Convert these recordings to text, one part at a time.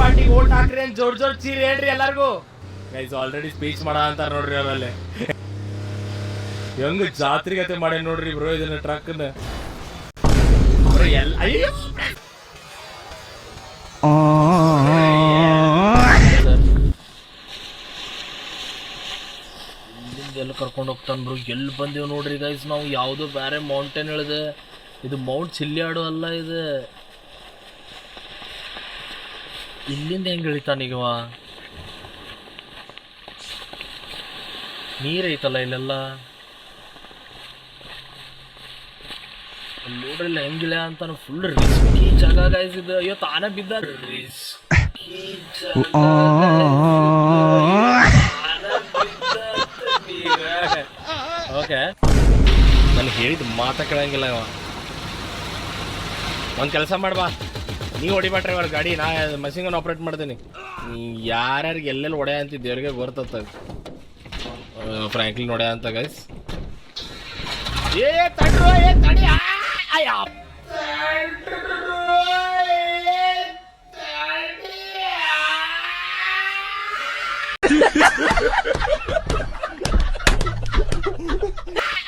ಪಾರ್ಟಿಗೆ ಓಟ್ ಹಾಕ್ರಿ ಅಂತ ಜೋರ್ ಜೋರ್ ಚೀರಿ ಹೇಳ್ರಿ ಎಲ್ಲಾರ್ಗು. ಗೈಸ್ ಆಲ್ರೆಡಿ ಸ್ಪೀಚ್ ಮಾಡ ಅಂತಾರ ನೋಡ್ರಿ ಅವರಲ್ಲಿ. ಹೆಂಗ್ ಜಾತ್ರೆಗತೆ ಮಾಡಿ ನೋಡ್ರಿ ಬ್ರೋ ಇದನ್ನ ಟ್ರಕ್ ಎಲ್ಲ ಕರ್ಕೊಂಡು ಹೋಗ್ತಾನ ಬ್ರೋ. ಎಲ್ಲಿ ಬಂದೇವ್ ನೋಡ್ರಿ ಗೈಸ್ ನಾವು. ಯಾವ್ದೋ ಬೇರೆ ಮೌಂಟೇನ್ ಹೇಳಿದೆ. ಇದು ಮೌಂಟ್ ಚಿಲ್ಲಿಯಾಡು ಅಲ್ಲ ಇದು. ಇಲ್ಲಿಂದ ಹೆಂಗ್ ಇಳಿತಾನೀಗವ? ನೀರೈತಲ್ಲ ಇಲ್ಲೆಲ್ಲ. ನೋಡ್ರಿಲ್ಲ ಹೆಂಗಿಲ್ಲ ಅಂತಾನು. ಫುಲ್ ರಿಸ್ಕಿ ಜಾಗ ಗೈಸ್ ಇದು. ಅಯ್ಯೋ ತಾನೇ ಬಿದ್ದ. ರಿಸ್ಕಿ ಓಕೆ ನಾನು ಹೇಳಿದ ಮಾತಾ ಕೇಳಂಗಿಲ್ಲ ಇವ. ಒಂದು ಕೆಲಸ ಮಾಡ್ಬಾ, ನೀವು ಹೊಡಿಬೇಟ್ರಿ ಅವ್ರ ಗಾಡಿ. ನಾ ಮಷಿನ್ ಆಪ್ರೇಟ್ ಮಾಡ್ತೀನಿ. ಯಾರ್ಯಾರಿಗೆ ಎಲ್ಲೆಲ್ಲಿ ಹೊಡೆ ಅಂತ ದೇವ್ರಿಗೆ ಗೊತ್ತತ್ತ. ಫ್ರ್ಯಾಂಕ್ಲಿನ್ ಹೊಡೆ ಅಂತ ಗೈಸ್. ಏ ತಡ್ರು, ಏ ತಡಿ.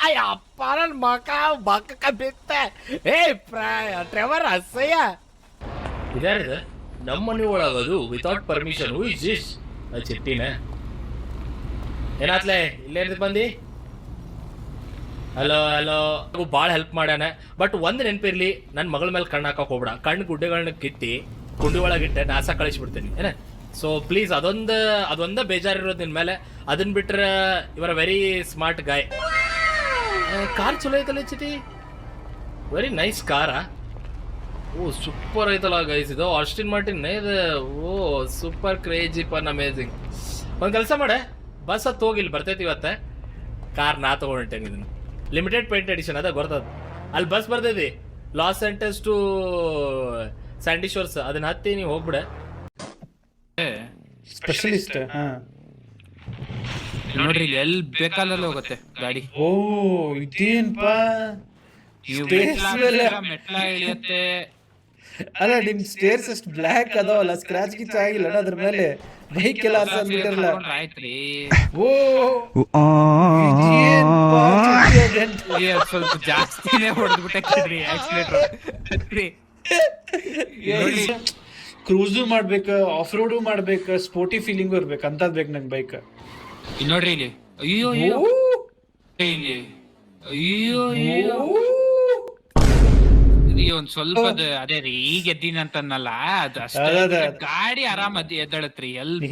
ಅಯ್ಯಪ್ಪ ನನ್ನ ಮಕ ಬಕ್ಕ ಬಿತ್ತೆ. ಏ ಟ್ರೆವರ್ ಅಸಯ್ಯ. ಇದಾರಿದ ನಮ್ಮ ಮನೆ ಒಳಗದು without permission. Who is this? ಚಿಟ್ಟಿನ ಏನಾತ್ಲೆ ಇಲ್ಲೇ ಬಂದಿ? Hello hello. ಭಾಳ ಹೆಲ್ಪ್ ಮಾಡ್ಯಾನ. ಬಟ್ ಒಂದು ನೆನಪಿರ್ಲಿ, ನನ್ನ ಮಗಳ ಮೇಲೆ ಕಣ್ಣು ಹಾಕಕ್ಕೆ ಹೋಗ್ಬೇಡ. ಕಣ್ಣು ಗುಡ್ಡೆಗಳನ್ನ ಕಿತ್ತಿ ಕುಂಡಿ ಒಳಗಿಟ್ಟೆ ನಾಸ ಕಳಿಸ್ಬಿಡ್ತೀನಿ ಏನ. ಸೊ ಪ್ಲೀಸ್ ಅದೊಂದೇ ಬೇಜಾರಿರೋದು ನಿನ್ನ ಮೇಲೆ. ಅದನ್ನ ಬಿಟ್ರೆ ಇವರ ವೆರಿ ಸ್ಮಾರ್ಟ್ ಗಾಯ್. ಕಾರ್ ಚಲೋ ಐತಲ್ಲ ಚಿಟಿ. ವೆರಿ ನೈಸ್ ಕಾರಾ. ಓ ಸೂಪರ್ ಐತಲ್ಲ ಗೈಸ್ ಇದು. ಆಸ್ಟಿನ್ ಮಾರ್ಟಿನ್ ಇದು. Oh super crazy fun amazing. ಒಂದು ಕೆಲಸ ಮಾಡೆ, ಬಸ್ ಹತ್ತು ಹೋಗಿಲ್ಲ ಬರ್ತೈತಿ ಇವತ್ತೆ. ಕಾರ್ ನಾ ತೊಗೊಂಡಿಟ್ಟೇನೆ. ಇದನ್ನು ಲಿಮಿಟೆಡ್ ಪೇಂಟ್ ಎಡಿಷನ್ ಅದ ಗೊತ್ತದ. ಅಲ್ಲಿ ಬಸ್ ಬರ್ತೈತಿ ಲಾಸ್ ಆಂಟಸ್ ಟು ಸ್ಯಾಂಡಿ ಶೋರ್ಸ್. ಅದನ್ನ ಹತ್ತಿ ನೀವು ಹೋಗ್ಬಿಡೆ. ಸ್ಪೆಷಲಿಸ್ಟ್ ನೋಡ್ರಿ ಎಲ್ಲಿ ಬೇಕಾದಲ್ಲಿ ಹೋಗುತ್ತೆ ಗಾಡಿ. ಓ ಇದೇನ್ಪ ಮೆಟ್ಲ ಇಳಿಯತ್ತೆ. ಅಲ್ಲ ನಿಮ್ ಸ್ಟೇರ್ಸ್ ಅಷ್ಟು ಬ್ಲ್ಯಾಕ್ ಅದಾವಲ್ಲ, ಸ್ಕ್ರಾಚ್ ಗಿಚ್ ಆಗಿಲ್ಲ ಅದ್ರ ಮೇಲೆ. ಬೈಕ್ ಎಲ್ಲ ಬಿಟ್ಟಿರಲ್ಲ. ಆಯ್ತ್ರಿ. ಓ ಸ್ವಲ್ಪ ಜಾಸ್ತಿನೇ ಹೊಡೆದ್ಬಿಟ್ಟೆ ಆಕ್ಸಿಲೇಟರ್. ಕ್ರೂಸು ಮಾಡ್ಬೇಕು, ಆಫ್ ರೋಡು ಮಾಡ್ಬೇಕು, ಸ್ಪೋರ್ಟಿ ಫೀಲಿಂಗು ಇರ್ಬೇಕು. ಅಂತದ್ ಬೇಕು ನಂಗೆ ಬೈಕ್. ಇಲ್ಲಿ ನೋಡ್ರಿ ಇಲ್ಲಿ. ಅಯ್ಯೋ ಅಯ್ಯೋ ಇಲ್ಲಿ. ಅಯ್ಯೋ ಅಯ್ಯೋ ಒಂದ್ ಸ್ವಲ್ಪ ಅದೇ ರೀ ಈಗ ಎದ್ದಿನ ಅಂತನ್ನಲ್ಲ. ಅದು ಅಷ್ಟೇ ಗಾಡಿ ಆರಾಮ್ ಎದ್ದಳತ್ರಿ. ಎಲ್ಲಿ